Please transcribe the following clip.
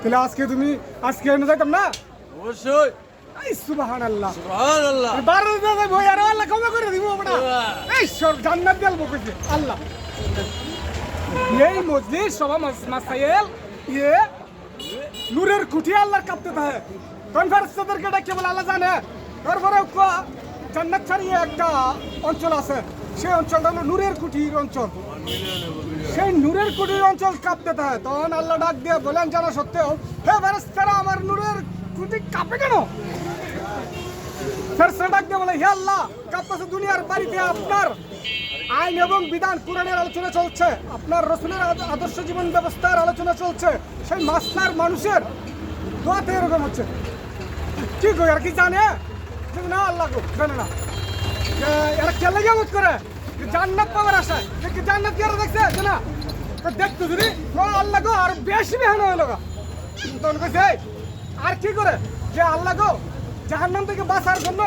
তাহলে আজকে তুমি আজকে এনে যাইতাম না অবশ্যই। এই সুবহানাল্লাহ সুবহানাল্লাহ। 12 দিন বই আর আল্লাহ ক্ষমা করে দিব আমরা এই সব জান্নাত দেব কইছে আল্লাহ এই মজলিস সভা মাসাইল ये নূরের কুঠি আল্লাহর কাঁপতে থাকে কোন ফেরেশতাদেরকে ডাকে বলে আল্লাহ জানে তারপরে জান্নাত ছাড়িয়ে একটা অঞ্চল আছে সেই অঞ্চলটা হলো নূরের কুঠির অঞ্চল সেই নূরের কুঠির অঞ্চল কাঁপতে থাকে তখন আল্লাহ ডাক দিয়ে বলেন জানা সত্ত্বেও হে ফেরেশতারা আমার নূরের কুঠি কাঁপে কেন ফেরেশতা ডাক দিয়ে বলে হে আল্লাহ কাঁপতেছে দুনিয়ার বাড়িতে আপনার আইন এবং বিধান কোরআনের আলোচনা চলছে আপনার রাসূলের আদর্শ জীবন ব্যবস্থার আলোচনা চলছে সেই মাসলার মানুষের দোয়াতে এরকম হচ্ছে কি গো আর কি জানে না আল্লাহ গো জানে না এরা কেলে গেমত করে জান্নাত পাওয়ার আশায় দেখি জান্নাত কি আর দেখছে না দেখতো যদি আল্লাহ গো আর বেশি মেহনত হইল গা তখন কইছে আর কি করে যে আল্লাহ গো জাহান্নাম থেকে বাঁচার জন্য